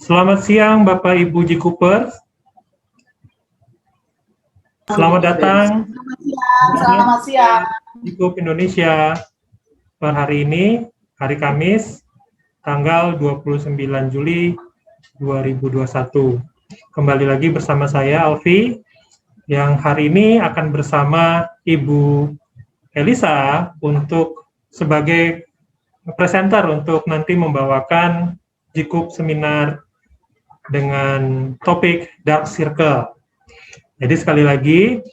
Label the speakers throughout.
Speaker 1: Selamat siang Bapak Ibu Jikupers. Selamat datang
Speaker 2: Selamat siang.
Speaker 1: Jikup Indonesia. Per hari ini, hari Kamis, tanggal 29 Juli 2021. Kembali lagi bersama saya, Alfi, yang hari ini akan bersama Ibu Elisa untuk sebagai presenter untuk nanti membawakan Jikup seminar dengan topik Dark Circle. Jadi sekali lagi,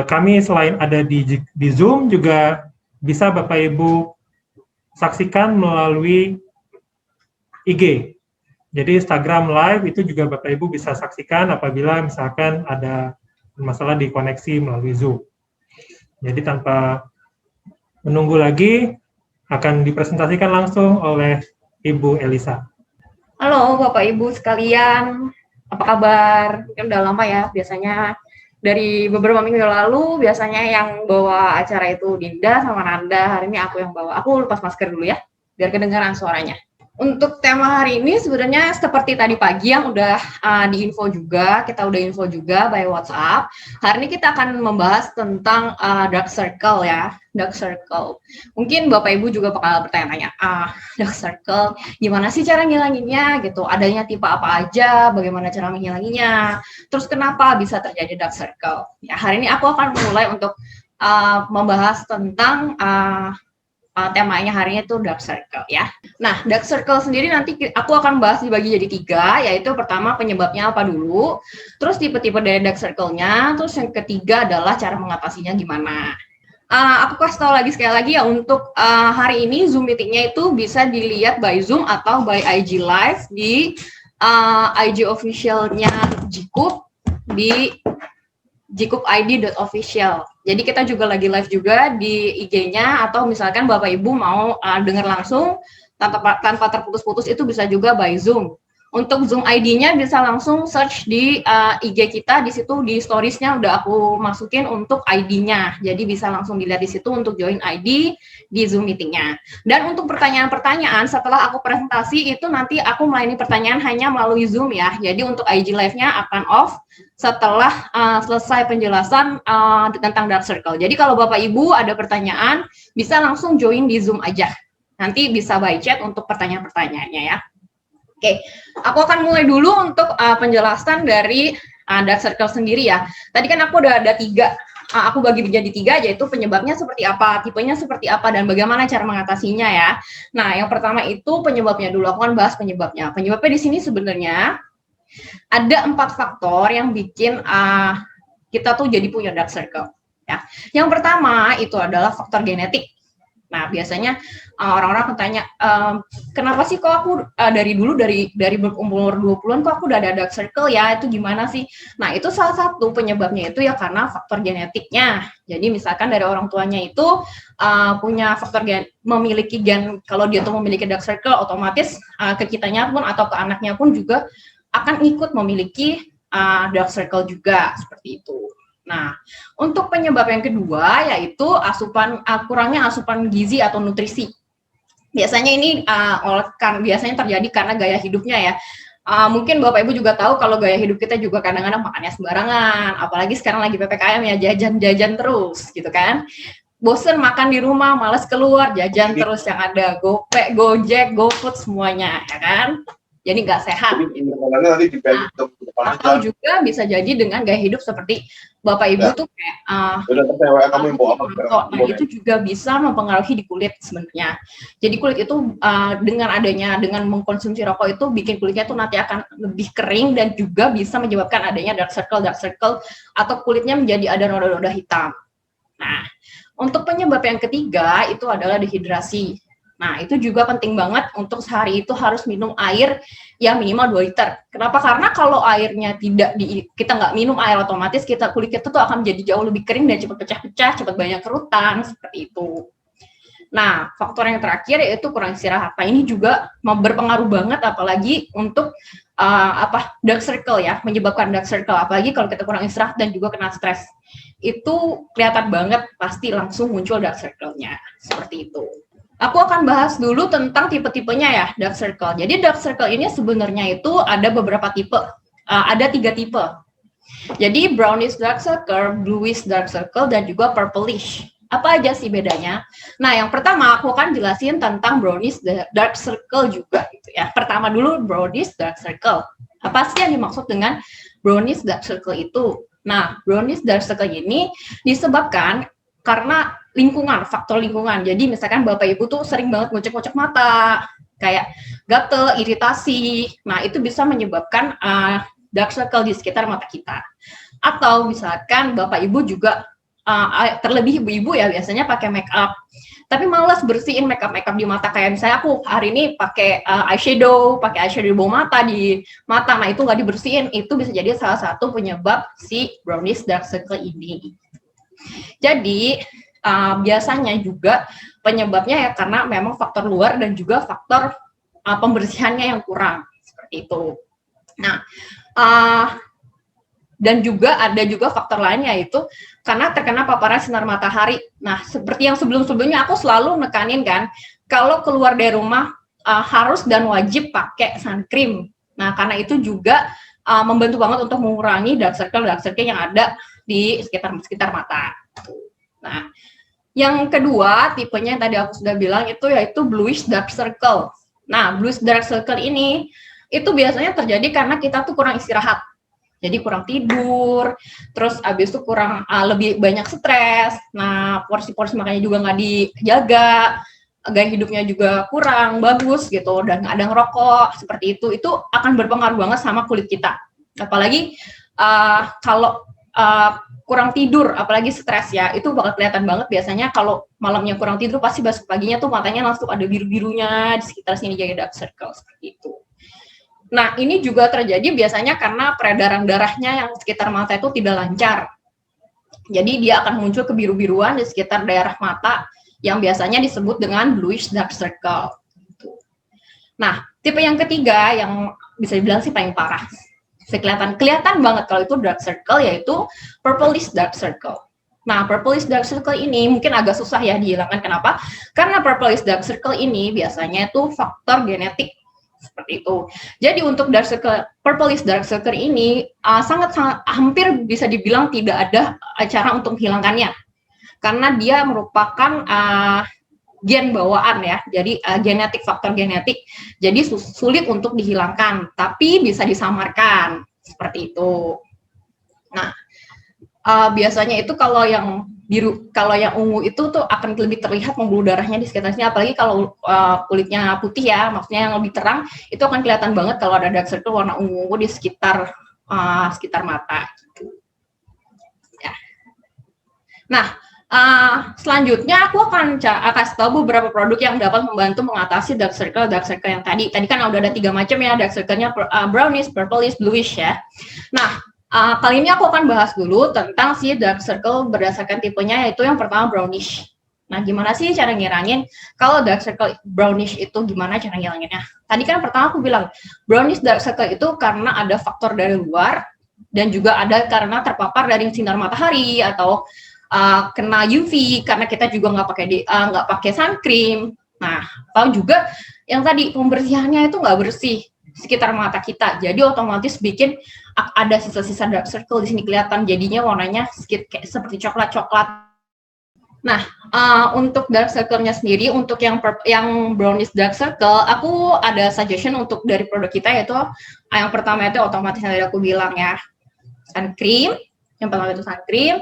Speaker 1: kami selain ada di Zoom juga bisa Bapak Ibu saksikan melalui IG. Jadi Instagram Live itu juga Bapak Ibu bisa saksikan apabila misalkan ada masalah di koneksi melalui Zoom. Jadi tanpa menunggu lagi, akan dipresentasikan langsung oleh Ibu Elisa.
Speaker 2: Halo Bapak Ibu sekalian, apa kabar? Mungkin udah lama ya, biasanya dari beberapa minggu lalu biasanya yang bawa acara itu Dinda sama Nanda, hari ini aku yang bawa. Aku lepas masker dulu ya, biar kedengaran suaranya. Untuk tema hari ini sebenarnya seperti tadi pagi yang udah diinfo juga, kita udah info juga by WhatsApp. Hari ini kita akan membahas tentang Dark Circle ya, Dark Circle. Mungkin Bapak Ibu juga bakal bertanya-tanya, Dark Circle, gimana sih cara ngilanginnya gitu? Adanya tipe apa aja, bagaimana cara menghilanginya? Terus kenapa bisa terjadi Dark Circle? Ya, hari ini aku akan mulai untuk membahas tentang temanya hari ini itu Dark Circle ya. Nah, Dark Circle sendiri nanti aku akan bahas dibagi jadi 3, yaitu pertama penyebabnya apa dulu, terus tipe-tipe dari Dark Circle-nya, terus yang ketiga adalah cara mengatasinya gimana. Aku kasih tahu lagi sekali lagi ya, untuk hari ini Zoom meeting-nya itu bisa dilihat by Zoom atau by IG Live di IG official-nya Jikup di jikupid.official. Jadi kita juga lagi live juga di IG-nya, atau misalkan Bapak Ibu mau dengar langsung tanpa terputus-putus itu bisa juga by Zoom. Untuk Zoom ID-nya bisa langsung search di IG kita, di situ di stories-nya udah aku masukin untuk ID-nya. Jadi bisa langsung dilihat di situ untuk join ID di Zoom meeting-nya. Dan untuk pertanyaan-pertanyaan setelah aku presentasi itu nanti aku melayani pertanyaan hanya melalui Zoom ya. Jadi untuk IG live-nya akan off setelah selesai penjelasan tentang Dark Circle. Jadi kalau Bapak Ibu ada pertanyaan bisa langsung join di Zoom aja. Nanti bisa by chat untuk pertanyaan-pertanyaannya ya. Oke, aku akan mulai dulu untuk penjelasan dari Dark Circle sendiri ya. Tadi kan aku udah ada 3, aku bagi menjadi 3, yaitu penyebabnya seperti apa, tipenya seperti apa, dan bagaimana cara mengatasinya ya. Nah, yang pertama itu penyebabnya dulu, aku akan bahas penyebabnya. Penyebabnya di sini sebenarnya ada 4 faktor yang bikin kita tuh jadi punya Dark Circle. Ya. Yang pertama itu adalah faktor genetik. Nah, biasanya orang-orang bertanya, kenapa sih kok aku dari dulu, dari berumur 20-an kok aku udah ada Dark Circle ya, itu gimana sih? Nah, itu salah satu penyebabnya itu ya karena faktor genetiknya. Jadi misalkan dari orang tuanya itu punya faktor memiliki gen, kalau dia tuh memiliki Dark Circle, otomatis ke kitanya pun atau ke anaknya pun juga akan ikut memiliki Dark Circle juga, seperti itu. Nah, untuk penyebab yang kedua yaitu kurangnya asupan gizi atau nutrisi. Biasanya ini biasanya terjadi karena gaya hidupnya ya. Mungkin Bapak Ibu juga tahu kalau gaya hidup kita juga kadang-kadang makannya sembarangan, apalagi sekarang lagi PPKM ya, jajan-jajan terus gitu kan. Bosen makan di rumah, males keluar, jajan terus yang ada GoPay, Gojek, GoFood semuanya ya kan. Jadi nggak sehat. Atau juga bisa jadi dengan gaya hidup seperti Bapak Ibu tuh kayak itu juga bisa mempengaruhi di kulit sebenarnya. Jadi kulit itu dengan mengkonsumsi rokok itu bikin kulitnya tuh nanti akan lebih kering dan juga bisa menyebabkan adanya dark circle atau kulitnya menjadi ada noda-noda hitam. Nah, untuk penyebab yang ketiga itu adalah dehidrasi. Nah, itu juga penting banget untuk sehari itu harus minum air yang minimal 2 liter. Kenapa? Karena kalau airnya kita nggak minum air, otomatis kulit kita tuh akan menjadi jauh lebih kering dan cepat pecah-pecah, cepat banyak kerutan, seperti itu. Nah, faktor yang terakhir yaitu kurang istirahat. Nah, ini juga berpengaruh banget apalagi untuk dark circle ya, menyebabkan dark circle. Apalagi kalau kita kurang istirahat dan juga kena stres. Itu kelihatan banget, pasti langsung muncul dark circle-nya. Seperti itu. Aku akan bahas dulu tentang tipe-tipenya ya, dark circle. Jadi dark circle ini sebenarnya itu ada beberapa tipe. Ada 3 tipe. Jadi brownish dark circle, bluish dark circle, dan juga purplish. Apa aja sih bedanya? Nah, yang pertama aku akan jelasin tentang brownish dark circle juga gitu ya. Pertama dulu brownish dark circle. Apa sih yang dimaksud dengan brownish dark circle itu? Nah, brownish dark circle ini disebabkan karena lingkungan, faktor lingkungan. Jadi misalkan Bapak Ibu tuh sering banget ngocek-ngocek mata, kayak gatel, iritasi. Nah, itu bisa menyebabkan dark circle di sekitar mata kita. Atau misalkan Bapak Ibu juga terlebih ibu-ibu ya biasanya pakai make up, tapi malas bersihin make up di mata. Kayak misalnya aku hari ini pakai eyeshadow di bawah mata, di mata, nah itu nggak dibersihin, itu bisa jadi salah satu penyebab si brownish dark circle ini. Jadi biasanya juga penyebabnya ya karena memang faktor luar dan juga faktor pembersihannya yang kurang seperti itu. Nah, dan juga ada juga faktor lainnya yaitu karena terkena paparan sinar matahari. Nah, seperti yang sebelum-sebelumnya aku selalu nekanin kan, kalau keluar dari rumah harus dan wajib pakai sun cream. Nah, karena itu juga membantu banget untuk mengurangi dark circle yang ada di sekitar mata. Nah, yang kedua tipenya yang tadi aku sudah bilang itu yaitu bluish dark circle. Nah, bluish dark circle ini itu biasanya terjadi karena kita tuh kurang istirahat. Jadi kurang tidur, terus abis itu kurang lebih banyak stres. Nah, porsi-porsi makannya juga nggak dijaga, gaya hidupnya juga kurang bagus gitu, dan nggak ada ngerokok seperti itu akan berpengaruh banget sama kulit kita. Apalagi kalau kurang tidur, apalagi stres ya, itu bakal kelihatan banget. Biasanya kalau malamnya kurang tidur, pasti besok paginya tuh matanya langsung ada biru-birunya di sekitar sini, jadi dark circle seperti itu. Nah, ini juga terjadi biasanya karena peredaran darahnya yang sekitar mata itu tidak lancar. Jadi dia akan muncul kebiru-biruan di sekitar daerah mata yang biasanya disebut dengan bluish dark circle. Nah, tipe yang ketiga yang bisa dibilang sih paling parah. Kelihatan banget kalau itu dark circle, yaitu purplish dark circle. Nah, purplish dark circle ini mungkin agak susah ya dihilangkan. Kenapa? Karena purplish dark circle ini biasanya itu faktor genetik. Seperti itu. Jadi untuk dark circle, purplish dark circle ini sangat hampir bisa dibilang tidak ada cara untuk menghilangkannya, karena dia merupakan gen bawaan ya, jadi genetik, faktor genetik, jadi sulit untuk dihilangkan, tapi bisa disamarkan seperti itu. Nah, biasanya itu kalau yang biru, kalau yang ungu itu tuh akan lebih terlihat pembuluh darahnya di sekitar sini, apalagi kalau kulitnya putih ya, maksudnya yang lebih terang, itu akan kelihatan banget kalau ada dark circle warna ungu di sekitar mata. Gitu. Ya. Nah, selanjutnya aku akan kasih tahu beberapa produk yang dapat membantu mengatasi dark circle yang tadi. Tadi kan udah ada 3 macam ya, dark circle-nya brownish, purplish, bluish ya. Nah, kali ini aku akan bahas dulu tentang si dark circle berdasarkan tipenya, yaitu yang pertama brownish. Nah, gimana sih cara ngilangin kalau dark circle brownish itu, gimana cara ngilanginnya? Tadi kan pertama aku bilang brownish dark circle itu karena ada faktor dari luar dan juga ada karena terpapar dari sinar matahari atau kena UV karena kita juga nggak pakai sun cream. Nah, atau juga yang tadi pembersihannya itu nggak bersih sekitar mata kita, jadi otomatis bikin ada sisa-sisa dark circle di sini kelihatan, jadinya warnanya kayak seperti coklat-coklat. Nah, untuk dark circle-nya sendiri, untuk yang brownish dark circle, aku ada suggestion untuk dari produk kita, yaitu yang pertama itu otomatis yang tadi aku bilang ya, sun cream. Yang pertama itu sun cream.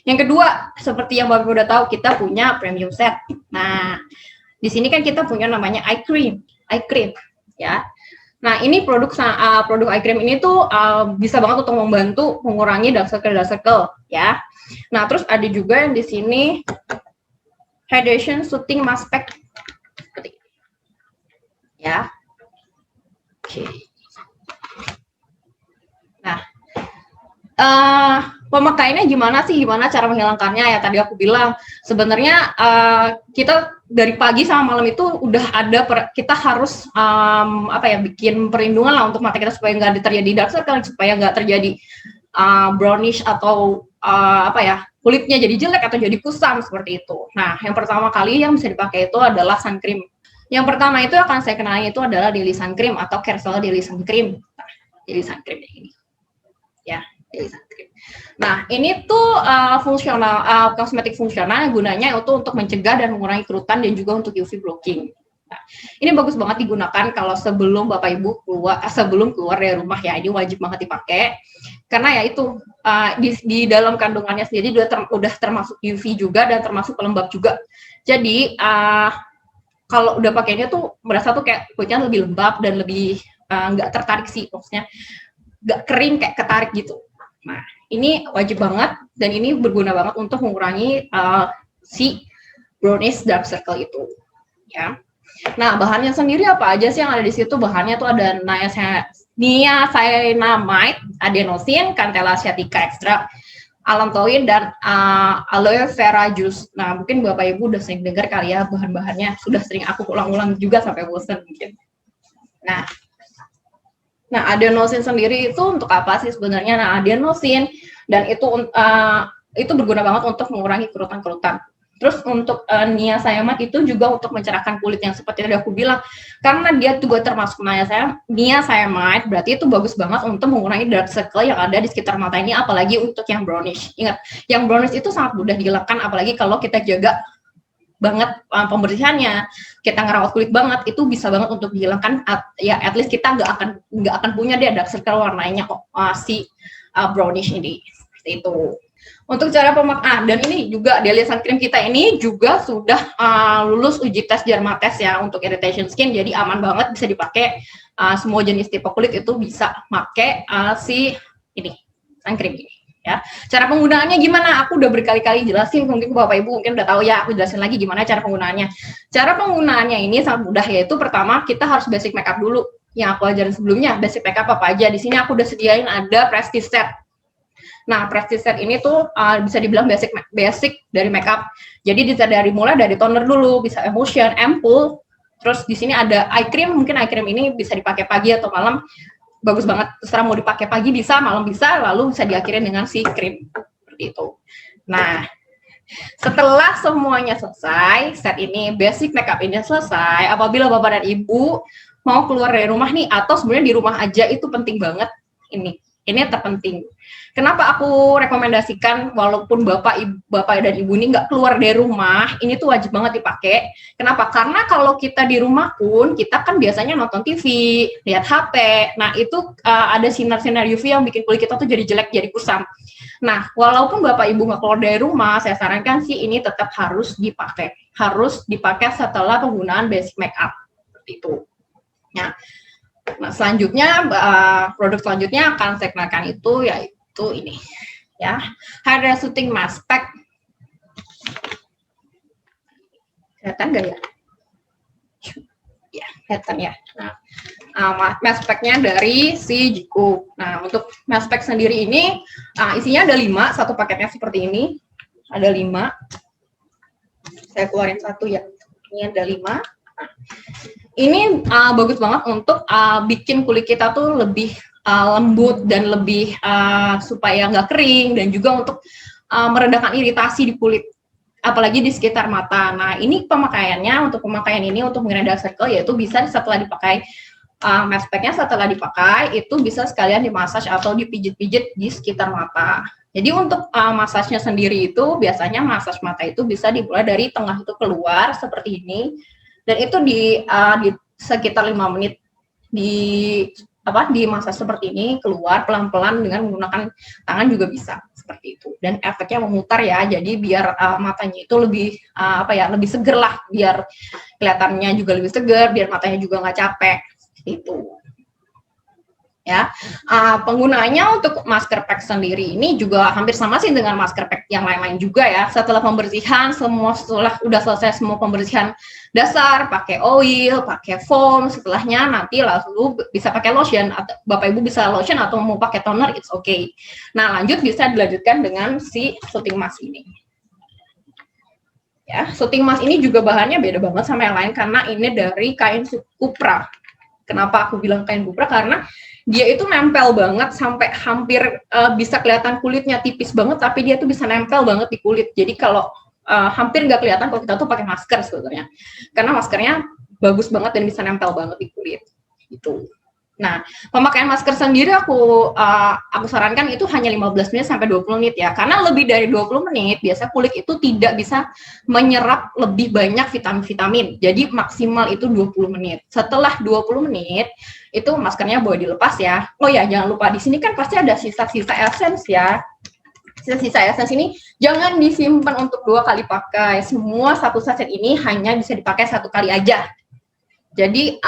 Speaker 2: Yang kedua, seperti yang Bapak udah tahu, kita punya premium set. Nah, di sini kan kita punya namanya eye cream ya. Nah, ini produk eye cream ini tuh bisa banget untuk membantu mengurangi dark circle ya. Nah, terus ada juga yang di sini hydration soothing mask pack seperti ini. Ya. Oke. Nah, pemakaiannya gimana sih? Gimana cara menghilangkannya? Ya tadi aku bilang sebenarnya kita dari pagi sama malam itu udah ada kita harus bikin perlindungan lah untuk mata kita supaya nggak terjadi dark circle, supaya nggak terjadi brownish atau kulitnya jadi jelek atau jadi kusam seperti itu. Nah, yang pertama kali yang bisa dipakai itu adalah sun cream. Yang pertama itu akan saya kenalin itu adalah daily sun cream atau Kersel daily sun cream. Nah, daily sun cream ini. Ya, daily sun cream. Nah, ini tuh fungsional, kosmetik fungsional gunanya itu untuk mencegah dan mengurangi kerutan dan juga untuk UV blocking. Nah, ini bagus banget digunakan kalau sebelum Bapak Ibu sebelum keluar dari rumah ya, ini wajib banget dipakai. Karena ya itu di dalam kandungannya sendiri udah termasuk UV juga dan termasuk pelembab juga. Jadi kalau udah pakainya tuh merasa tuh kayak kulitnya lebih lembab dan lebih nggak tertarik sih, maksudnya nggak kering kayak ketarik gitu. Nah, ini wajib banget dan ini berguna banget untuk mengurangi si brownish dark circle itu, ya. Nah, bahannya sendiri apa aja sih yang ada di situ? Bahannya tuh ada niacinamide, adenosine, cantella asiatica extract, allantoin, dan aloe vera juice. Nah, mungkin Bapak Ibu udah sering dengar kali ya bahan-bahannya, sudah sering aku ulang-ulang juga sampai bosan mungkin. Nah, adenosine sendiri itu untuk apa sih sebenarnya? Nah, adenosine dan itu berguna banget untuk mengurangi kerutan-kerutan. Terus untuk niacinamide itu juga untuk mencerahkan kulit yang seperti tadi aku bilang, karena dia juga termasuk niacinamide, berarti itu bagus banget untuk mengurangi dark circle yang ada di sekitar mata ini, apalagi untuk yang brownish. Ingat, yang brownish itu sangat mudah dihilangkan, apalagi kalau kita jaga banget pembersihannya, kita ngerawat kulit banget, itu bisa banget untuk dihilangkan. Ya at least kita nggak akan punya dia dark circle warnanya si brownish ini, seperti itu. Untuk cara pemakaian, dan ini juga daily sun cream kita ini juga sudah lulus uji tes Dermatest ya untuk irritation skin, jadi aman banget, bisa dipakai semua jenis tipe kulit itu bisa pakai si ini sun cream ini. Ya, cara penggunaannya gimana? Aku udah berkali-kali jelasin, mungkin Bapak Ibu mungkin udah tahu ya, aku jelasin lagi gimana cara penggunaannya. Cara penggunaannya ini sangat mudah, yaitu pertama kita harus basic makeup dulu. Yang aku ajarin sebelumnya, basic makeup apa aja. Di sini aku udah sediain ada Prestige Set. Nah, Prestige Set ini tuh bisa dibilang basic dari makeup. Jadi mulai dari toner dulu, bisa emulsion, ampoule. Terus di sini ada eye cream, mungkin eye cream ini bisa dipakai pagi atau malam. Bagus banget, terserah mau dipakai pagi bisa, malam bisa, lalu bisa diakhirin dengan si krim seperti itu. Nah, setelah semuanya selesai, set ini basic makeup ini selesai, apabila Bapak dan Ibu mau keluar dari rumah nih, atau sebenarnya di rumah aja, itu penting banget ini terpenting. Kenapa aku rekomendasikan walaupun Bapak dan Ibu ini nggak keluar dari rumah, ini tuh wajib banget dipakai. Kenapa? Karena kalau kita di rumah pun, kita kan biasanya nonton TV, lihat HP, nah itu ada sinar-sinar UV yang bikin kulit kita tuh jadi jelek, jadi kusam. Nah, walaupun Bapak Ibu nggak keluar dari rumah, saya sarankan sih ini tetap harus dipakai. Harus dipakai setelah penggunaan basic makeup. Seperti itu. Nah, selanjutnya, produk selanjutnya akan saya kenalkan itu, yaitu ini. Ya, Hydrating Mask Pack. Kelihatan nggak ya? Ya, kelihatan ya. Nah, mask pack-nya dari si Jiku. Nah, untuk mask pack sendiri ini isinya ada 5, satu paketnya seperti ini. Ada 5. Saya keluarin satu ya. Ini ada 5. Nah, ini bagus banget untuk bikin kulit kita tuh lebih lembut dan lebih supaya nggak kering, dan juga untuk meredakan iritasi di kulit, apalagi di sekitar mata. Nah, ini pemakaiannya, untuk pemakaian ini untuk mengurangi dark circle, yaitu bisa setelah dipakai mask pack-nya, setelah dipakai itu bisa sekalian dimasaj atau dipijit-pijit di sekitar mata. Jadi untuk masasnya sendiri itu biasanya masaj mata itu bisa dimulai dari tengah itu keluar seperti ini, dan itu di sekitar 5 menit di masaj seperti ini, keluar pelan-pelan dengan menggunakan tangan juga bisa seperti itu. Dan efeknya memutar ya, jadi biar matanya itu lebih lebih seger lah, biar kelihatannya juga lebih seger, biar matanya juga nggak capek itu. Ya, penggunaannya untuk masker pack sendiri ini juga hampir sama sih dengan masker pack yang lain-lain juga ya. Setelah pembersihan setelah udah selesai semua pembersihan dasar, pakai oil, pakai foam, setelahnya nanti lalu bisa pakai lotion, atau Bapak Ibu bisa lotion atau mau pakai toner, it's okay. Nah, lanjut bisa dilanjutkan dengan si shooting mask ini. Ya, shooting mask ini juga bahannya beda banget sama yang lain karena ini dari kain Cupra. Kenapa aku bilang kain bubrah? Karena dia itu nempel banget sampai hampir bisa kelihatan kulitnya tipis banget, tapi dia tuh bisa nempel banget di kulit. Jadi kalau hampir nggak kelihatan kalau kita tuh pakai masker sebetulnya, karena maskernya bagus banget dan bisa nempel banget di kulit. Gitu. Nah, pemakaian masker sendiri aku sarankan itu hanya 15 menit sampai 20 menit ya. Karena lebih dari 20 menit biasa kulit itu tidak bisa menyerap lebih banyak vitamin-vitamin. Jadi maksimal itu 20 menit. Setelah 20 menit itu maskernya boleh dilepas ya. Oh ya, jangan lupa di sini kan pasti ada sisa-sisa essence ya. Sisa-sisa essence ini jangan disimpan untuk 2 kali pakai. Semua satu saset ini hanya bisa dipakai 1 kali aja. Jadi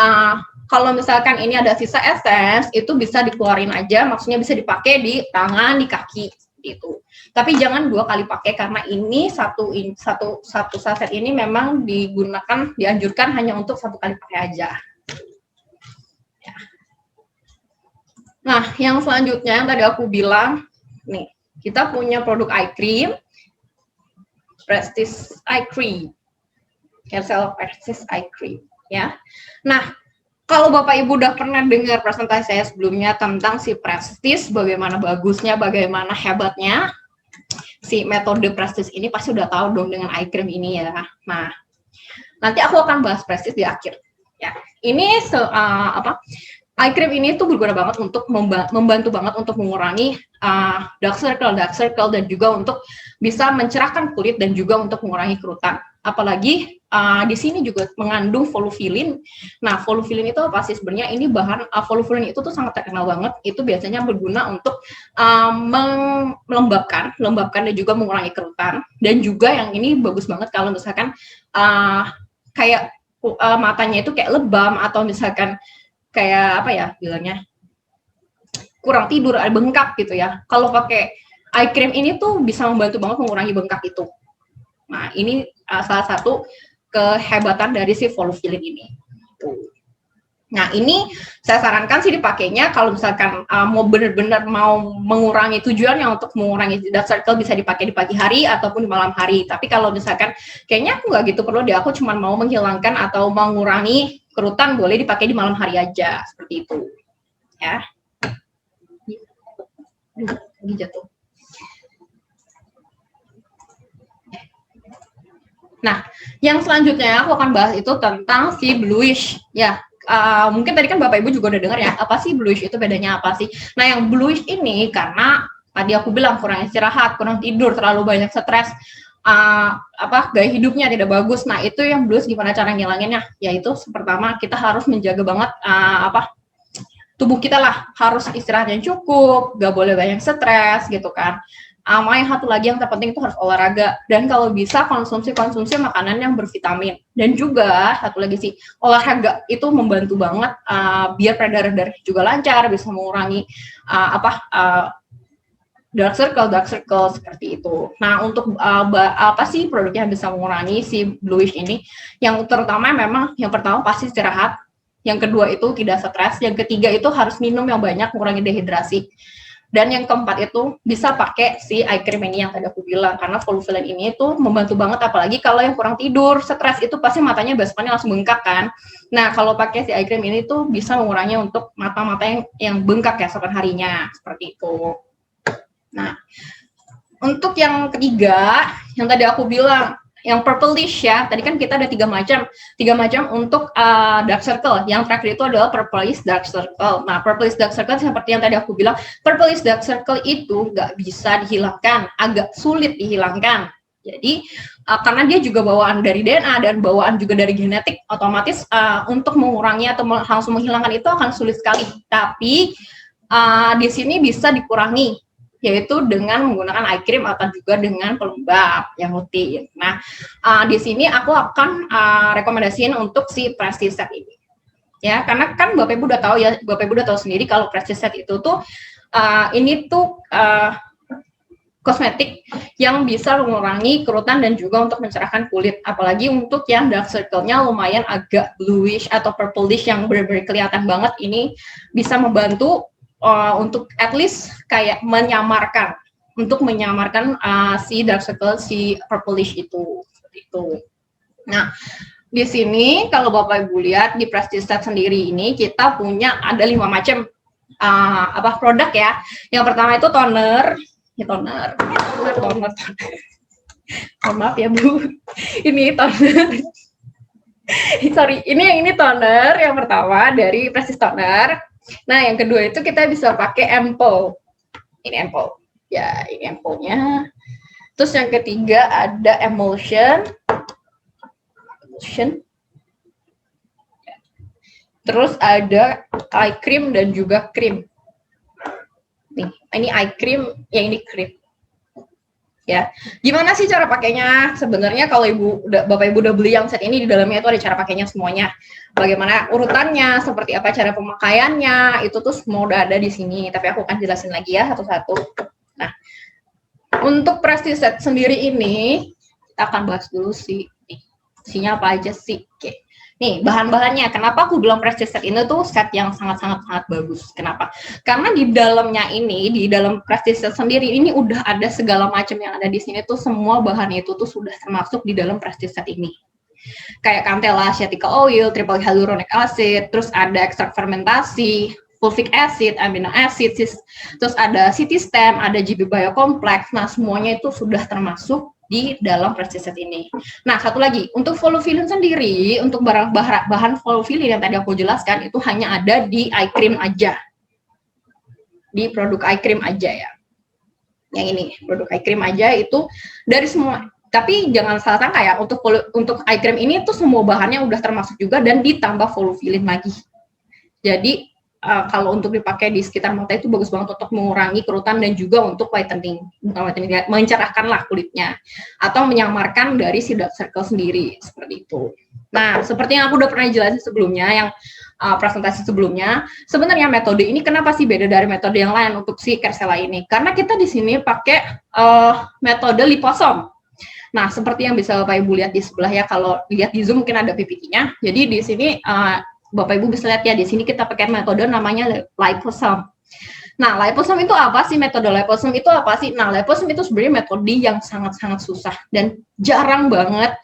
Speaker 2: kalau misalkan ini ada sisa essence, itu bisa dikeluarin aja, maksudnya bisa dipakai di tangan, di kaki, gitu. Tapi jangan 2 kali pakai karena ini satu saset ini memang dianjurkan hanya untuk 1 kali pakai aja. Ya. Nah, yang selanjutnya yang tadi aku bilang, nih kita punya produk eye cream, Prestige Eye Cream, Haircell Prestige Eye Cream, ya. Nah, kalau Bapak Ibu udah pernah dengar presentasi saya sebelumnya tentang si Prestige, bagaimana bagusnya, bagaimana hebatnya si metode Prestige ini, pasti udah tahu dong dengan eye cream ini ya. Nah, nanti aku akan bahas Prestige di akhir. Ya, ini eye cream ini tuh berguna banget untuk membantu banget untuk mengurangi dark circle dan juga untuk bisa mencerahkan kulit dan juga untuk mengurangi kerutan. Apalagi di sini juga mengandung volufiline. Nah, volufiline itu apa sih sebenarnya? Ini bahan volufiline itu tuh sangat terkenal banget. Itu biasanya berguna untuk melembabkan dan juga mengurangi kerutan. Dan juga yang ini bagus banget kalau misalkan kayak matanya itu kayak lebam atau misalkan kayak apa ya bilangnya kurang tidur, ada bengkak gitu ya. Kalau pakai eye cream ini tuh bisa membantu banget mengurangi bengkak itu. Nah, ini salah satu kehebatan dari si volufiline ini. Tuh. Nah, ini saya sarankan sih dipakainya kalau misalkan mau benar-benar mau mengurangi tujuannya untuk mengurangi dark circle bisa dipakai di pagi hari ataupun di malam hari. Tapi kalau misalkan kayaknya aku nggak gitu perlu deh, aku cuma mau menghilangkan atau mengurangi kerutan, boleh dipakai di malam hari aja seperti itu. Ya. Ini jatuh. Nah, yang selanjutnya aku akan bahas itu tentang si bluish. Ya, mungkin tadi kan Bapak Ibu juga udah dengar ya, apa sih bluish itu, bedanya apa sih? Nah, yang bluish ini karena tadi aku bilang kurang istirahat, kurang tidur, terlalu banyak stres, gaya hidupnya tidak bagus. Nah, itu yang bluish gimana cara ngilanginnya? Yaitu pertama kita harus menjaga banget tubuh kita lah, harus istirahat yang cukup, gak boleh banyak stres gitu kan. Yang satu lagi yang terpenting itu harus olahraga, dan kalau bisa konsumsi makanan yang bervitamin. Dan juga satu lagi sih, olahraga itu membantu banget biar peredaran darah juga lancar, bisa mengurangi dark circle seperti itu. Nah, untuk apa sih produknya yang bisa mengurangi si bluish ini? Yang terutama memang yang pertama pasti istirahat, yang kedua itu tidak stres, yang ketiga itu harus minum yang banyak, mengurangi dehidrasi. Dan yang keempat itu bisa pakai si eye cream ini yang tadi aku bilang, karena volufiline ini itu membantu banget, apalagi kalau yang kurang tidur, stres itu pasti matanya besokannya langsung bengkak kan. Nah, kalau pakai si eye cream ini tuh bisa mengurangi untuk mata-mata yang bengkak ya esokan harinya, seperti itu. Nah, untuk yang ketiga, yang tadi aku bilang, yang purplish ya, tadi kan kita ada tiga macam untuk dark circle. Yang terakhir itu adalah purplish dark circle. Nah, purplish dark circle seperti yang tadi aku bilang, purplish dark circle itu nggak bisa dihilangkan, agak sulit dihilangkan. Jadi karena dia juga bawaan dari DNA dan bawaan juga dari genetik, otomatis untuk mengurangi atau langsung menghilangkan itu akan sulit sekali. Tapi di sini bisa dikurangi, yaitu dengan menggunakan eye cream atau juga dengan pelembab yang rutin. Nah, di sini aku akan rekomendasiin untuk si Prestige Set ini. Ya, karena kan Bapak Ibu udah tahu ya, Bapak Ibu udah tahu sendiri kalau Prestige Set itu tuh ini tuh kosmetik yang bisa mengurangi kerutan dan juga untuk mencerahkan kulit. Apalagi untuk yang dark circle-nya lumayan agak bluish atau purplish yang benar-benar kelihatan banget, ini bisa membantu untuk at least kayak menyamarkan si dark circle, si purplish itu. Nah, Di sini kalau Bapak Ibu lihat di Prestige Set sendiri ini kita punya ada 5 macam produk ya. Yang pertama itu toner, toner. Oh, maaf ya Bu, ini toner. Sorry, ini toner yang pertama dari Prestige Toner. Nah, yang kedua itu kita bisa pakai ampoule. Ini ampoule. Ya, ini ampoulnya. Terus yang ketiga ada emulsion. Terus ada eye cream dan juga krim. Nih, ini eye cream, yang ini krim. Ya, gimana sih cara pakainya? Sebenarnya kalau Bapak Ibu udah beli yang set ini, di dalamnya itu ada cara pakainya semuanya. Bagaimana urutannya, seperti apa cara pemakaiannya, itu tuh semua udah ada di sini. Tapi aku akan jelasin lagi ya satu-satu. Nah, untuk Prestige Set sendiri ini, kita akan bahas dulu sih. Isinya apa aja sih? Oke. Nih, bahan-bahannya. Kenapa aku bilang Prestige Set ini tuh set yang sangat-sangat bagus? Kenapa? Karena di dalamnya ini, di dalam Prestige Set sendiri ini udah ada segala macam yang ada di sini tuh, semua bahan itu tuh sudah termasuk di dalam Prestige Set ini. Kayak Candela Asiatica Oil, triple hyaluronic acid, terus ada ekstrak fermentasi, fulvic acid, amino acid, terus ada CT stem, ada GB Biocomplex. Nah, semuanya itu sudah termasuk di dalam Prestige Set ini. Nah, satu lagi, untuk volufiline sendiri, untuk bahan volufiline yang tadi aku jelaskan, itu hanya ada di eye cream aja. Di produk eye cream aja ya. Yang ini, produk eye cream aja itu dari semua. Tapi jangan salah sangka ya, untuk eye cream ini tuh semua bahannya udah termasuk juga dan ditambah volufiline lagi. Jadi, kalau untuk dipakai di sekitar mata itu bagus banget untuk mengurangi kerutan dan juga untuk whitening, mencerahkan lah kulitnya atau menyamarkan dari si dark circle sendiri, seperti itu. Nah, seperti yang aku udah pernah jelasin sebelumnya, yang presentasi sebelumnya, sebenarnya metode ini kenapa sih beda dari metode yang lain untuk si Kercella ini? Karena kita di sini pakai metode liposom. Nah, seperti yang bisa Bapak Ibu lihat di sebelah ya, kalau lihat di Zoom mungkin ada PPT-nya. Jadi di sini Bapak Ibu bisa lihat ya, di sini kita pakai metode namanya liposome. Nah, liposome itu apa sih? Metode liposome itu apa sih? Nah, liposome itu sebenarnya metode yang sangat-sangat susah dan jarang banget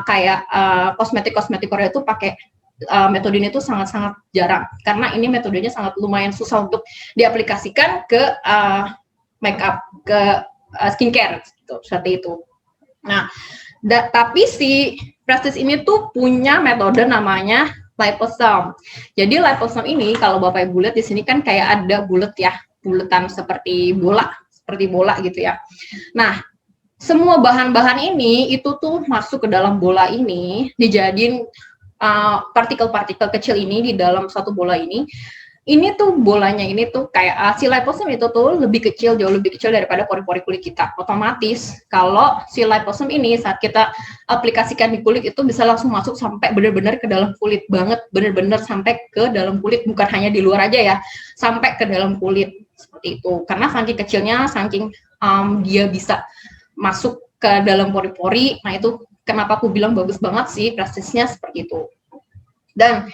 Speaker 2: kayak kosmetik Korea itu pakai metode ini tuh sangat-sangat jarang. Karena ini metodenya sangat lumayan susah untuk diaplikasikan ke makeup, ke skincare gitu, seperti itu. Nah, tapi si Prestige ini tuh punya metode namanya liposome. Jadi liposome ini kalau Bapak Ibu lihat di sini kan kayak ada bulat ya, bulatan seperti bola gitu ya. Nah, semua bahan-bahan ini itu tuh masuk ke dalam bola ini, dijadiin partikel-partikel kecil ini di dalam satu bola ini. Ini tuh bolanya ini tuh kayak si liposome itu tuh lebih kecil, jauh lebih kecil daripada pori-pori kulit kita. Otomatis kalau si liposome ini saat kita aplikasikan di kulit itu bisa langsung masuk sampai benar-benar ke dalam kulit banget, benar-benar sampai ke dalam kulit, bukan hanya di luar aja ya, sampai ke dalam kulit seperti itu. Karena saking kecilnya, saking dia bisa masuk ke dalam pori-pori. Nah, itu kenapa aku bilang bagus banget sih Prestige-nya seperti itu. Dan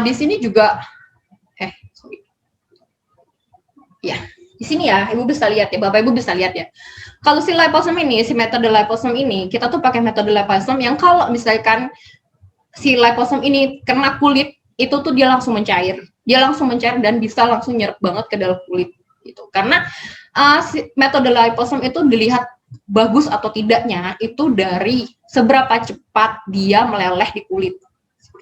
Speaker 2: di sini juga ya, di sini ya, Ibu bisa lihat ya, Bapak Ibu bisa lihat ya. Kalau si liposome ini, si metode liposome ini, kita tuh pakai metode liposome yang kalau misalkan si liposome ini kena kulit, itu tuh dia langsung mencair. Dia langsung mencair dan bisa langsung nyerap banget ke dalam kulit gitu. Karena si metode liposome itu dilihat bagus atau tidaknya itu dari seberapa cepat dia meleleh di kulit.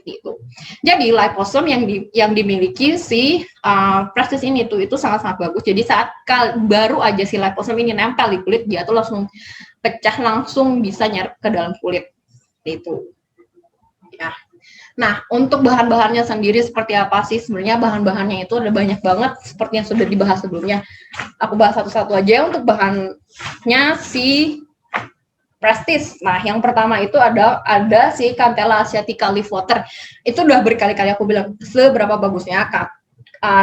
Speaker 2: Itu. Jadi liposome yang dimiliki si Prestige ini tuh itu sangat-sangat bagus. Jadi saat baru aja si liposome ini nempel di kulit, dia tuh langsung pecah, langsung bisa nyerap ke dalam kulit. Itu. Ya. Nah, untuk bahan-bahannya sendiri seperti apa sih? Sebenarnya bahan-bahannya itu ada banyak banget seperti yang sudah dibahas sebelumnya. Aku bahas satu-satu aja. Untuk bahannya si Prestige. Nah, yang pertama itu ada si Candela Asiatica Leaf Water. Itu udah berkali-kali aku bilang seberapa bagusnya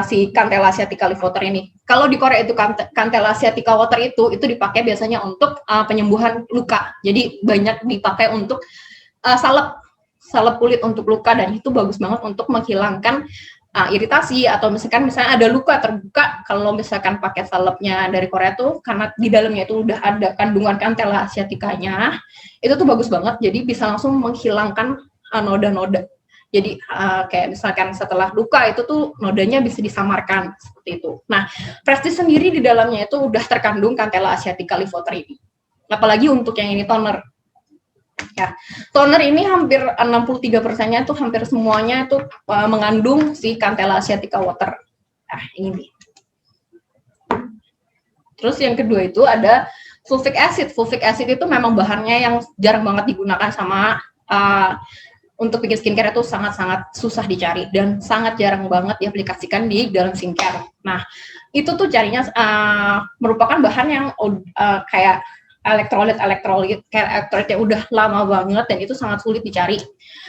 Speaker 2: si Candela Asiatica Leaf Water ini. Kalau di Korea itu Candela Asiatica Water itu dipakai biasanya untuk penyembuhan luka. Jadi banyak dipakai untuk salep kulit untuk luka, dan itu bagus banget untuk menghilangkan iritasi, atau misalnya ada luka terbuka, kalau misalkan pakai salepnya dari Korea tuh karena di dalamnya itu udah ada kandungan Cantella asiaticanya, itu tuh bagus banget, jadi bisa langsung menghilangkan noda-noda. Jadi kayak misalkan setelah luka itu tuh nodanya bisa disamarkan seperti itu. Nah, Prestige sendiri di dalamnya itu udah terkandung Cantella asiatica Live-Water ini. Apalagi untuk yang ini toner. Ya, toner ini hampir 63%-nya tuh hampir semuanya itu mengandung si Cantella asiatica water. Nah, ini. Terus yang kedua itu ada fulvic acid. Fulvic acid itu memang bahannya yang jarang banget digunakan sama untuk bikin skincare, itu sangat-sangat susah dicari dan sangat jarang banget diaplikasikan di dalam skincare. Nah, itu tuh carinya merupakan bahan yang kayak elektrolit kayak udah lama banget dan itu sangat sulit dicari.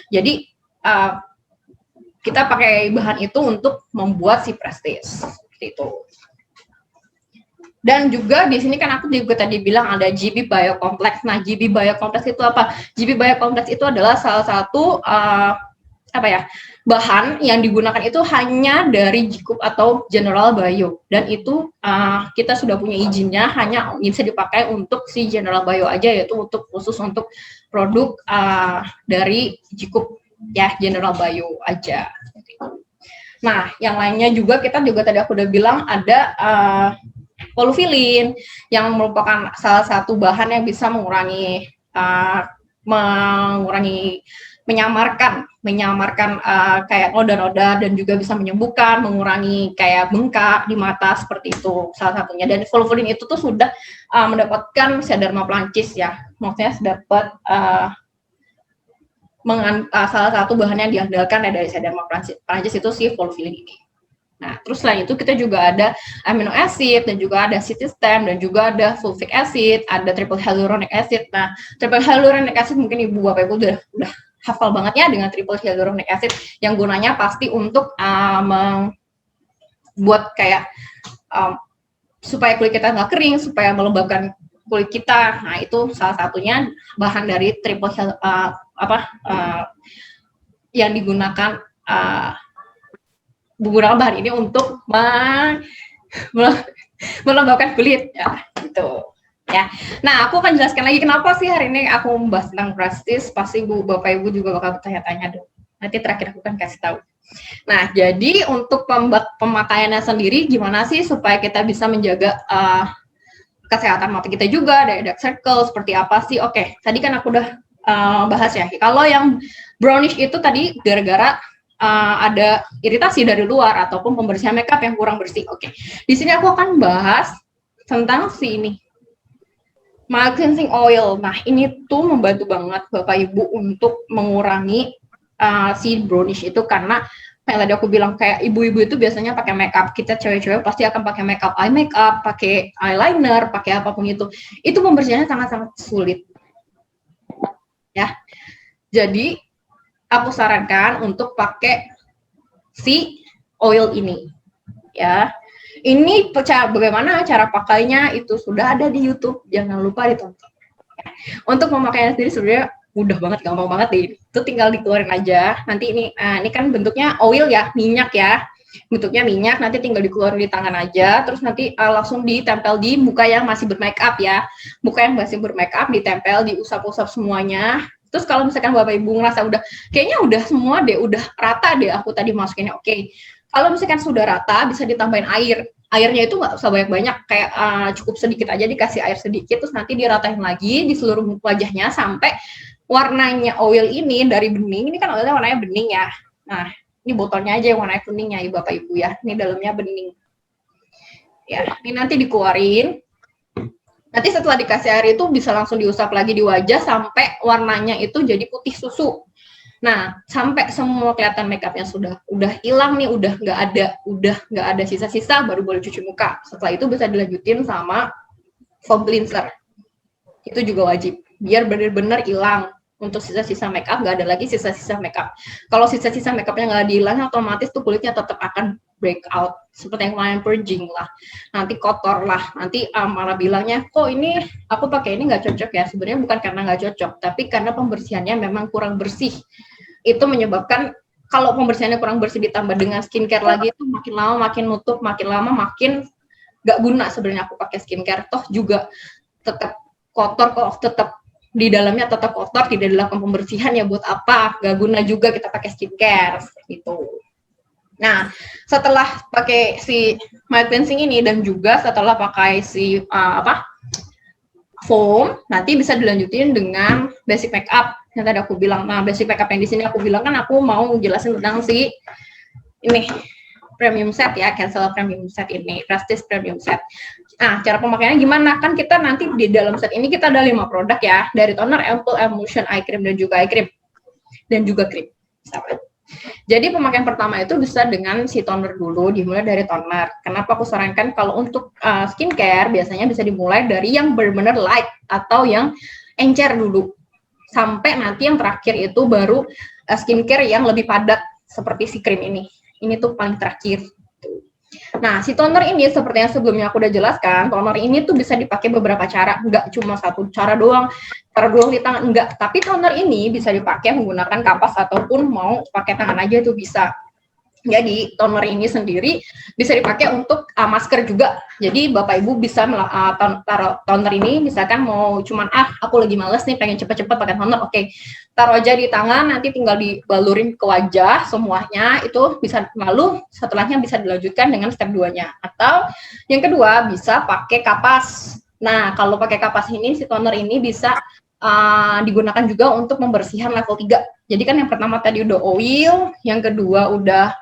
Speaker 2: Jadi kita pakai bahan itu untuk membuat si Prestige seperti itu. Dan juga di sini kan aku juga tadi bilang ada GB Biocomplex. Nah, GB Biocomplex itu apa? GB Biocomplex itu adalah salah satu bahan yang digunakan itu hanya dari Jikup atau General Bio, dan itu kita sudah punya izinnya, hanya bisa dipakai untuk si General Bio aja, yaitu khusus untuk produk dari Jikup ya, General Bio aja. Nah, yang lainnya juga kita juga tadi aku udah bilang ada polyfilin yang merupakan salah satu bahan yang bisa menyamarkan kayak noda-noda dan juga bisa menyembuhkan, mengurangi kayak bengkak di mata seperti itu salah satunya. Dan polyfilin itu tuh sudah mendapatkan Sea-Dharma Prancis ya, maksudnya dapat salah satu bahan yang diandalkan dari Sea-Dharma Prancis itu si polyfilin ini. Nah, terus selain itu kita juga ada amino acid dan juga ada citistem dan juga ada fulvic acid, ada triple hyaluronic acid. Nah, triple hyaluronic acid mungkin Ibu Bapak Ibu udah hafal banget ya dengan triple hyaluronic acid, yang gunanya pasti untuk membuat kayak supaya kulit kita nggak kering, supaya melembabkan kulit kita. Nah, itu salah satunya bahan dari triple yang digunakan menggunakan bahan ini untuk melembabkan kulit ya, gitu ya. Nah, aku akan jelaskan lagi kenapa sih hari ini aku membahas tentang Prestige. Pasti Bapak Ibu juga bakal bertanya-tanya dong. Nanti terakhir aku kan kasih tahu. Nah, jadi untuk pemakaiannya sendiri gimana sih supaya kita bisa menjaga kesehatan mata kita juga, dari dark circle seperti apa sih? Oke, tadi kan aku udah bahas ya. Kalau yang brownish itu tadi gara-gara ada iritasi dari luar ataupun pembersihan makeup yang kurang bersih. Oke. Di sini aku akan bahas tentang si ini. Mild cleansing oil. Nah, ini tuh membantu banget Bapak Ibu untuk mengurangi si brownish itu, karena kayak tadi aku bilang kayak ibu-ibu itu biasanya pakai makeup. Kita cewek-cewek pasti akan pakai makeup, eye makeup, pakai eyeliner, pakai apapun itu. Itu pembersihannya sangat-sangat sulit. Ya. Jadi aku sarankan untuk pakai si oil ini, ya. Ini bagaimana cara pakainya itu sudah ada di YouTube, jangan lupa ditonton. Untuk memakainya sendiri sebenarnya mudah banget, gampang banget deh. Itu tinggal dikeluarin aja. Nanti ini kan bentuknya oil ya, minyak ya. Bentuknya minyak, nanti tinggal dikeluarin di tangan aja, terus nanti langsung ditempel di muka yang masih bermake up ya. Muka yang masih bermake up ditempel, diusap-usap semuanya. Terus kalau misalkan Bapak Ibu ngerasa kayaknya udah semua deh, udah rata deh aku tadi masukinnya, oke. Kalau misalkan sudah rata, bisa ditambahin air. Airnya itu nggak usah banyak-banyak, kayak cukup sedikit aja, dikasih air sedikit, terus nanti diratain lagi di seluruh wajahnya sampai warnanya oil ini dari bening. Ini kan oilnya warnanya bening ya. Nah, ini botolnya aja yang warnanya kuning ya, Bapak Ibu ya. Ini dalamnya bening. Ya, ini nanti dikeluarin. Nanti setelah dikasih air itu bisa langsung diusap lagi di wajah sampai warnanya itu jadi putih susu. Nah, sampai semua kelihatan makeupnya udah hilang nih, udah nggak ada sisa-sisa, baru boleh cuci muka. Setelah itu bisa dilanjutin sama foam cleanser. Itu juga wajib, biar benar-benar hilang. Untuk sisa-sisa makeup, nggak ada lagi sisa-sisa makeup. Kalau sisa-sisa makeupnya nggak dihilang, otomatis tuh kulitnya tetap akan breakout, seperti yang kemarin purging lah, nanti kotor lah, nanti malah bilangnya, kok ini aku pakai ini nggak cocok ya. Sebenarnya bukan karena nggak cocok, tapi karena pembersihannya memang kurang bersih. Itu menyebabkan kalau pembersihannya kurang bersih ditambah dengan skincare lagi itu makin lama makin nutup, makin lama makin nggak guna sebenarnya aku pakai skincare. Toh juga tetap kotor kok, tetap di dalamnya tetap kotor, tidak dilakukan pembersihan, ya buat apa? Nggak guna juga kita pakai skincare gitu. Nah, setelah pakai si mild cleansing ini dan juga setelah pakai si foam, nanti bisa dilanjutin dengan basic makeup yang tadi aku bilang. Nah, basic makeup yang di sini aku bilang kan aku mau jelasin tentang si ini premium set ya, Cancel premium set ini, Prestige premium set. Nah, cara pemakaiannya gimana? Kan kita nanti di dalam set ini kita ada 5 produk ya, dari toner, ampoule, emulsion, eye cream, dan juga eye cream. Dan juga cream. Jadi pemakaian pertama itu bisa dengan si toner dulu, dimulai dari toner. Kenapa aku sarankan kalau untuk skincare biasanya bisa dimulai dari yang benar-benar light atau yang encer dulu. Sampai nanti yang terakhir itu baru skincare yang lebih padat seperti si krim ini. Ini tuh paling terakhir. Nah, si toner ini seperti yang sebelumnya aku udah jelaskan, toner ini tuh bisa dipakai beberapa cara, nggak cuma satu cara doang, di tangan, enggak. Tapi toner ini bisa dipakai menggunakan kapas ataupun mau pakai tangan aja itu bisa. Jadi toner ini sendiri bisa dipakai untuk masker juga. Jadi Bapak Ibu bisa taruh toner ini, misalkan mau cuman aku lagi males nih pengen cepet-cepet pakai toner, oke. Taruh aja di tangan, nanti tinggal dibalurin ke wajah semuanya, itu bisa, lalu setelahnya bisa dilanjutkan dengan step 2-nya. Atau yang kedua bisa pakai kapas. Nah, kalau pakai kapas ini si toner ini bisa digunakan juga untuk membersihkan level 3. Jadi kan yang pertama tadi udah oil, yang kedua udah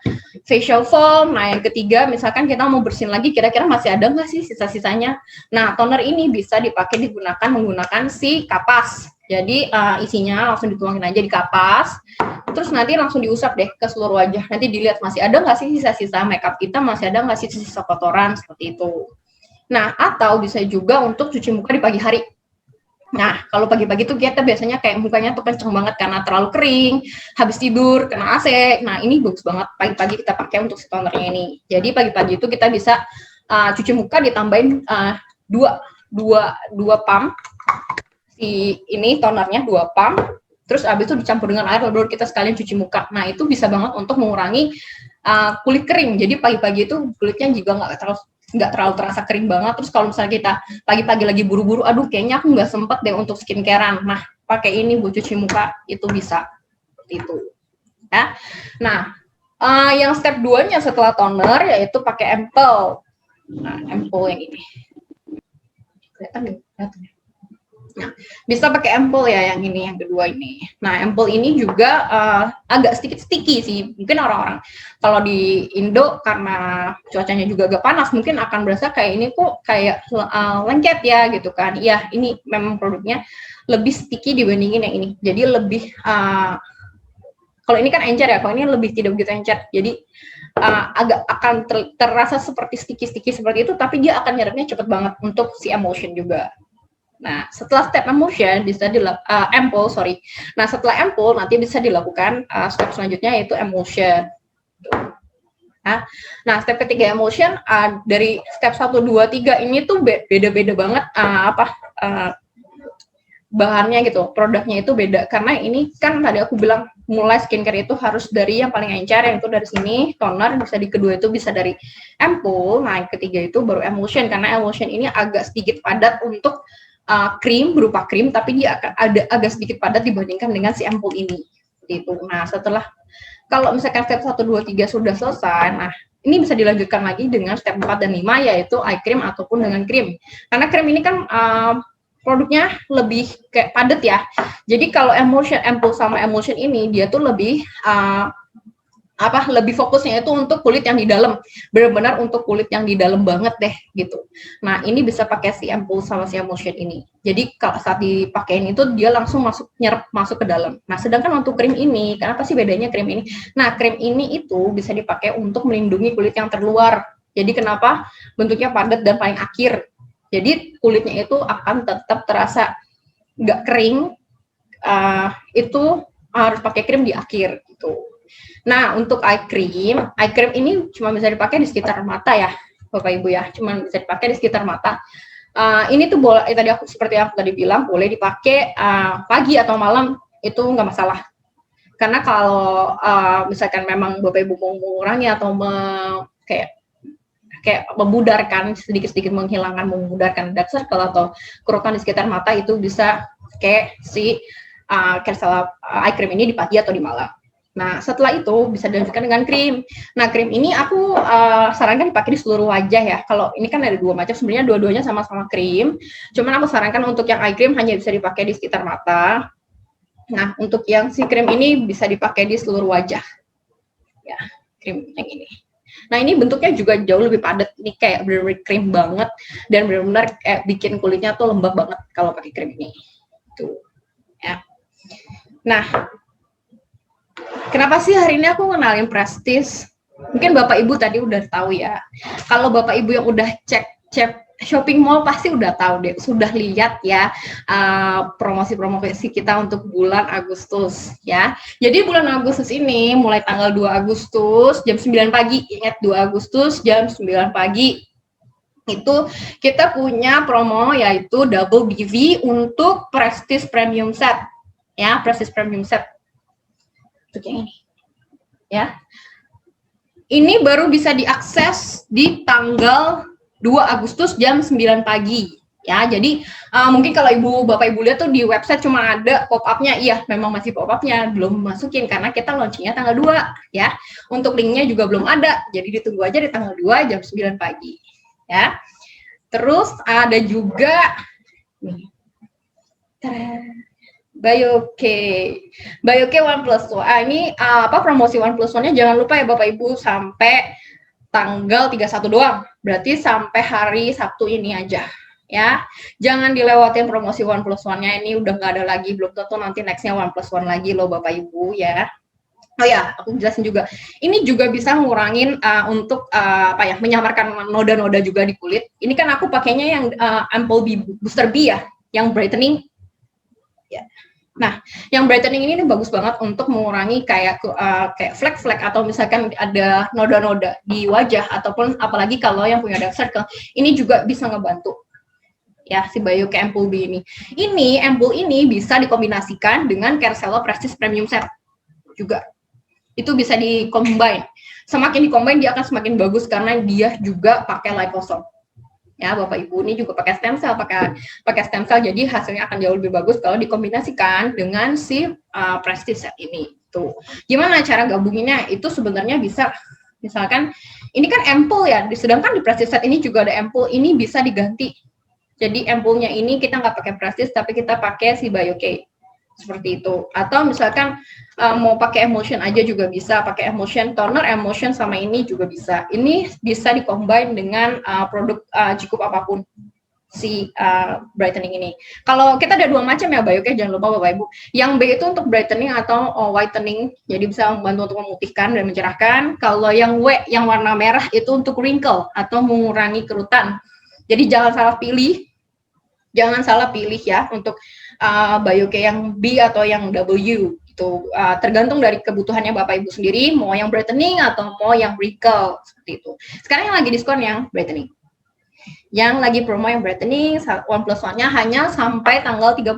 Speaker 2: facial foam, nah yang ketiga misalkan kita mau bersihin lagi, kira-kira masih ada nggak sih sisa-sisanya. Nah, toner ini bisa dipakai digunakan menggunakan si kapas. Jadi isinya langsung dituangin aja di kapas, terus nanti langsung diusap deh ke seluruh wajah. Nanti dilihat masih ada nggak sih sisa-sisa makeup kita, masih ada nggak sih sisa kotoran, seperti itu. Nah, atau bisa juga untuk cuci muka di pagi hari. Nah, kalau pagi-pagi tuh kita biasanya kayak mukanya tuh kenceng banget karena terlalu kering, habis tidur, kena AC. Nah, ini bagus banget pagi-pagi kita pakai untuk si tonernya ini. Jadi pagi-pagi itu kita bisa cuci muka ditambahin dua pump. Si ini tonernya 2 pump. Terus habis itu dicampur dengan air lalu kita sekalian cuci muka. Nah, itu bisa banget untuk mengurangi kulit kering. Jadi pagi-pagi itu kulitnya juga nggak terlalu terasa kering banget. Terus kalau misalnya kita pagi-pagi lagi buru-buru, aduh kayaknya aku nggak sempet deh untuk skincarean. Nah, pakai ini buat cuci muka itu bisa seperti itu. Ya. Nah, yang step 2-nya setelah toner yaitu pakai ampoule. Nah, ampoule yang ini. Kelihatan nih, Nah, bisa pakai ampoule ya yang ini, yang kedua ini. Nah, ampoule ini juga agak sedikit sticky sih. Mungkin orang-orang kalau di Indo karena cuacanya juga agak panas, mungkin akan berasa kayak ini kok kayak lengket ya gitu kan. Iya, ini memang produknya lebih sticky dibandingin yang ini. Jadi lebih kalau ini kan encer ya, kalau ini lebih tidak begitu encer. Jadi agak akan terasa seperti sticky seperti itu, tapi dia akan nyerapnya cepet banget untuk si emulsion juga. Nah, setelah step emulsion bisa ampoule, sorry. Nah, setelah ampoule nanti bisa dilakukan step selanjutnya yaitu emulsion. Nah, step ketiga emulsion dari step 1, 2, 3 ini tuh beda-beda banget bahannya gitu, produknya itu beda karena ini kan tadi aku bilang mulai skincare itu harus dari yang paling encer, yang itu dari sini toner, bisa di kedua itu bisa dari ampoule, nah yang ketiga itu baru emulsion karena emulsion ini agak sedikit padat untuk krim, berupa krim, tapi dia akan ada agak sedikit padat dibandingkan dengan si ampoule ini. Itu. Nah, setelah kalau misalkan step 1, 2, 3 sudah selesai, nah ini bisa dilanjutkan lagi dengan step 4 dan 5 yaitu eye cream ataupun dengan krim. Karena krim ini kan produknya lebih kayak padat ya. Jadi kalau ampoule sama emulsion ini dia tuh lebih lebih fokusnya itu untuk kulit yang di dalam, benar-benar untuk kulit yang di dalam banget deh gitu. Nah, ini bisa pakai si ampoule sama si emulsion ini. Jadi kalau saat dipakein itu dia langsung nyerap masuk ke dalam. Nah, sedangkan untuk krim ini, kenapa sih bedanya krim ini? Nah, krim ini itu bisa dipakai untuk melindungi kulit yang terluar. Jadi kenapa bentuknya padat dan paling akhir? Jadi kulitnya itu akan tetap terasa nggak kering. Itu harus pakai krim di akhir gitu. Nah, untuk eye cream ini cuma bisa dipakai di sekitar mata ya, Bapak Ibu ya, cuma bisa dipakai di sekitar mata. Ini tuh boleh, tadi seperti yang aku tadi bilang, boleh dipakai pagi atau malam, itu nggak masalah. Karena kalau misalkan memang Bapak Ibu mau mengurangi atau kayak memudarkan sedikit-sedikit memudarkan dark circle atau kerutan di sekitar mata, itu bisa kayak si Kersela eye cream ini di pagi atau di malam. Nah, setelah itu bisa dilanjutkan dengan krim. Nah, krim ini aku sarankan dipakai di seluruh wajah ya. Kalau ini kan ada dua macam, sebenarnya dua-duanya sama-sama krim. Cuman aku sarankan untuk yang eye cream hanya bisa dipakai di sekitar mata. Nah, untuk yang si krim ini bisa dipakai di seluruh wajah. Ya, krim yang ini. Nah, ini bentuknya juga jauh lebih padat. Ini kayak bener-bener krim banget dan benar-benar kayak bikin kulitnya tuh lembab banget kalau pakai krim ini. Tuh. Ya. Nah, kenapa sih hari ini aku ngenalin Prestige? Mungkin Bapak Ibu tadi udah tahu ya. Kalau Bapak Ibu yang udah cek shopping mall pasti udah tahu deh, sudah lihat ya promosi-promosi kita untuk bulan Agustus ya. Jadi bulan Agustus ini mulai tanggal 2 Agustus jam 9 pagi, ingat 2 Agustus jam 9 pagi. Itu kita punya promo yaitu double BV untuk Prestige Premium Set. Ya, Prestige Premium Set. Untuk yang ini. Ya. Ini baru bisa diakses di tanggal 2 Agustus jam 9 pagi. Ya, jadi mungkin kalau Bapak Ibu lihat tuh di website cuma ada pop-up-nya. Iya, memang masih pop-up-nya, belum masukin karena kita launching-nya tanggal 2 ya. Untuk link-nya juga belum ada. Jadi ditunggu aja di tanggal 2 jam 9 pagi. Ya. Terus ada juga nih. Bioke OnePlus One. Ini promosi OnePlus One-nya jangan lupa ya Bapak Ibu sampai tanggal 31 doang. Berarti sampai hari Sabtu ini aja ya. Jangan dilewatin promosi OnePlus One-nya, ini udah nggak ada lagi, belum tentu nanti next-nya OnePlus One lagi loh Bapak Ibu ya. Oh ya, aku jelasin juga. Ini juga bisa ngurangin untuk menyamarkan noda-noda juga di kulit. Ini kan aku pakainya yang Ample B Booster B ya, yang brightening. Ya. Nah, yang brightening ini bagus banget untuk mengurangi kayak flek-flek atau misalkan ada noda-noda di wajah ataupun apalagi kalau yang punya dark circle, ini juga bisa ngebantu. Ya, si Bioke Ample B ini. Ini Ample ini bisa dikombinasikan dengan Kersela Prestige Premium Set juga. Itu bisa di-combine. Semakin di-combine dia akan semakin bagus karena dia juga pakai liposome. Ya, Bapak Ibu ini juga pakai stem cell, pakai stem cell, jadi hasilnya akan jauh lebih bagus kalau dikombinasikan dengan si Prestige Set ini. Tuh. Gimana cara gabunginnya? Itu sebenarnya bisa, misalkan ini kan Ample ya, sedangkan di Prestige Set ini juga ada Ample, ini bisa diganti. Jadi Ample-nya ini kita nggak pakai Prestige, tapi kita pakai si Bioke. Seperti itu. Atau misalkan mau pakai emulsion aja juga bisa, pakai emulsion toner, emulsion sama ini juga bisa. Ini bisa di-combine dengan produk cukup apapun si brightening ini. Kalau kita ada dua macam ya Bioke, jangan lupa Bapak Ibu. Yang B itu untuk brightening atau whitening, jadi bisa membantu untuk memutihkan dan mencerahkan. Kalau yang W yang warna merah itu untuk wrinkle atau mengurangi kerutan. Jadi jangan salah pilih. Jangan salah pilih ya untuk Bioke yang B atau yang W itu tergantung dari kebutuhannya Bapak Ibu sendiri, mau yang brightening atau mau yang wrinkle seperti itu. Sekarang yang lagi diskon yang brightening. Yang lagi promo yang brightening OnePlus One-nya hanya sampai tanggal 31.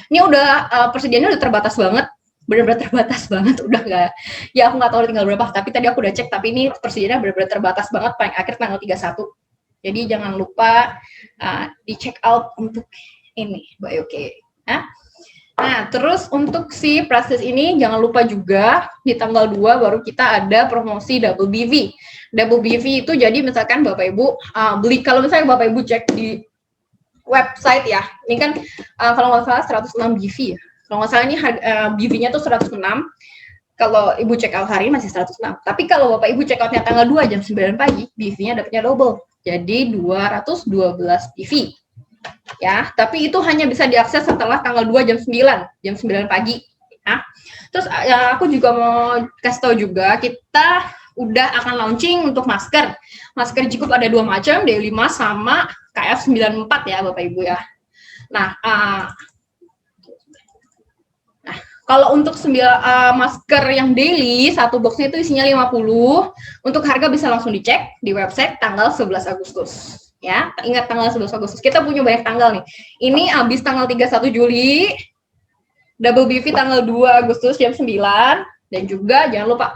Speaker 2: Ini udah persediaannya udah terbatas banget. Benar-benar terbatas banget, udah nggak, ya aku nggak tahu tinggal berapa, tapi tadi aku udah cek, tapi ini persediaannya benar-benar terbatas banget, paling akhir tanggal 31. Jadi jangan lupa di check out untuk ini Bioke. Nah, terus untuk si Prestige ini jangan lupa juga di tanggal 2 baru kita ada promosi double BV. Double BV itu jadi misalkan Bapak Ibu beli, kalau misalnya Bapak Ibu cek di website ya, ini kan kalau nggak salah 106 BV ya. Kalau nggak salah ini BV-nya tuh 106. Kalau Ibu check out hari ini masih 106. Tapi kalau Bapak Ibu check out-nya tanggal 2 jam 9 pagi, BV-nya dapatnya double. Jadi 212 BV. Ya, tapi itu hanya bisa diakses setelah tanggal 2 jam 9 pagi. Nah, terus aku juga mau kasih tahu juga, kita udah akan launching untuk masker. Masker cukup ada dua macam, D5 sama KF94 ya Bapak Ibu ya. Nah, kalau untuk masker yang daily, satu boxnya itu isinya 50. Untuk harga bisa langsung dicek di website tanggal 11 Agustus. Ya, ingat tanggal 11 Agustus. Kita punya banyak tanggal nih. Ini habis tanggal 31 Juli. double BV tanggal 2 Agustus jam 9, dan juga jangan lupa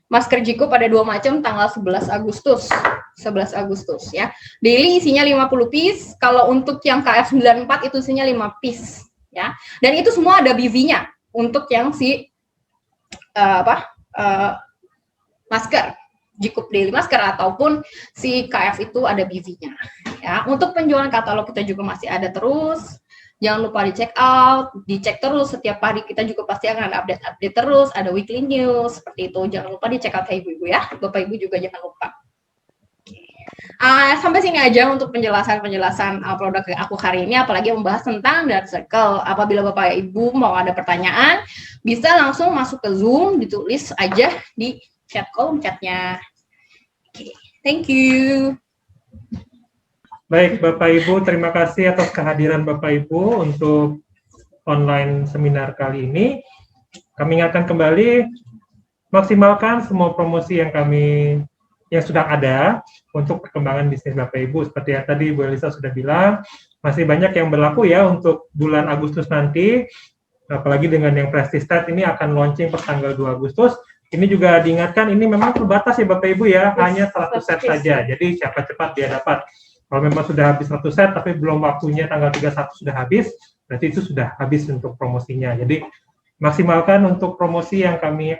Speaker 2: masker Jiko pada 2 macam tanggal 11 Agustus. 11 Agustus ya. Daily isinya 50 piece, kalau untuk yang KF94 itu isinya 5 piece ya. Dan itu semua ada BV-nya untuk yang si masker Jikup Daily Masker ataupun si KF itu ada BV-nya ya. Untuk penjualan katalog kita juga masih ada terus. Jangan lupa dicek out, dicek terus setiap hari, kita juga pasti akan update terus, ada weekly news seperti itu. Jangan lupa dicek out ya ibu-ibu ya. Bapak ibu juga jangan lupa. Sampai sini aja untuk penjelasan produk aku hari ini, apalagi membahas tentang Dark Circle. Apabila Bapak Ibu mau ada pertanyaan, bisa langsung masuk ke Zoom, ditulis aja di kolom chatnya. Oke, thank you.
Speaker 1: Baik, Bapak Ibu, terima kasih atas kehadiran Bapak Ibu untuk online seminar kali ini. Kami ingatkan kembali, maksimalkan semua promosi yang sudah ada untuk perkembangan bisnis Bapak Ibu. Seperti yang tadi Bu Elisa sudah bilang, masih banyak yang berlaku ya untuk bulan Agustus nanti, apalagi dengan yang Prestige Set ini akan launching per tanggal 2 Agustus. Ini juga diingatkan, ini memang terbatas ya Bapak Ibu ya, hanya 100 set saja. Jadi siapa cepat dia dapat. Kalau memang sudah habis 1 set, tapi belum waktunya tanggal 31 sudah habis, berarti itu sudah habis untuk promosinya. Jadi maksimalkan untuk promosi yang kami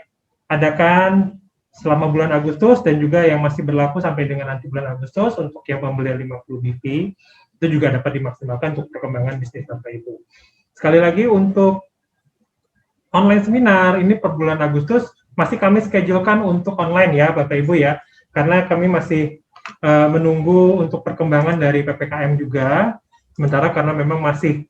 Speaker 1: adakan selama bulan Agustus dan juga yang masih berlaku sampai dengan nanti bulan Agustus untuk yang pembelian 50 BP, itu juga dapat dimaksimalkan untuk perkembangan bisnis Bapak Ibu. Sekali lagi untuk online seminar, ini per bulan Agustus masih kami schedulekan untuk online ya Bapak Ibu ya, karena kami masih menunggu untuk perkembangan dari PPKM juga, sementara karena memang masih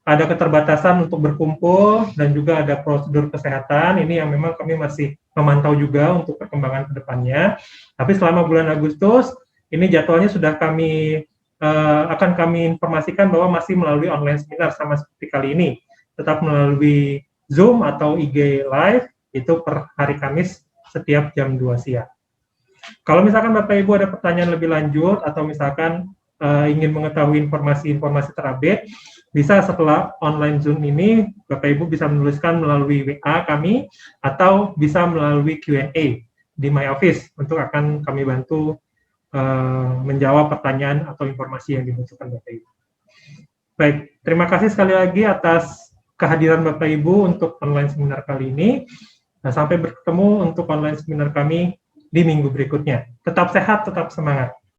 Speaker 1: ada keterbatasan untuk berkumpul dan juga ada prosedur kesehatan, ini yang memang kami masih memantau juga untuk perkembangan ke depannya. Tapi selama bulan Agustus, ini jadwalnya sudah akan kami informasikan bahwa masih melalui online seminar sama seperti kali ini, tetap melalui Zoom atau IG Live, itu per hari Kamis setiap jam 2 siang. Kalau misalkan Bapak Ibu ada pertanyaan lebih lanjut atau misalkan ingin mengetahui informasi-informasi terupdate, bisa setelah online Zoom ini Bapak Ibu bisa menuliskan melalui WA kami atau bisa melalui Q&A di My Office untuk akan kami bantu menjawab pertanyaan atau informasi yang dibutuhkan Bapak Ibu. Baik, terima kasih sekali lagi atas kehadiran Bapak Ibu untuk online seminar kali ini. Nah, sampai bertemu untuk online seminar kami di minggu berikutnya. Tetap sehat, tetap semangat.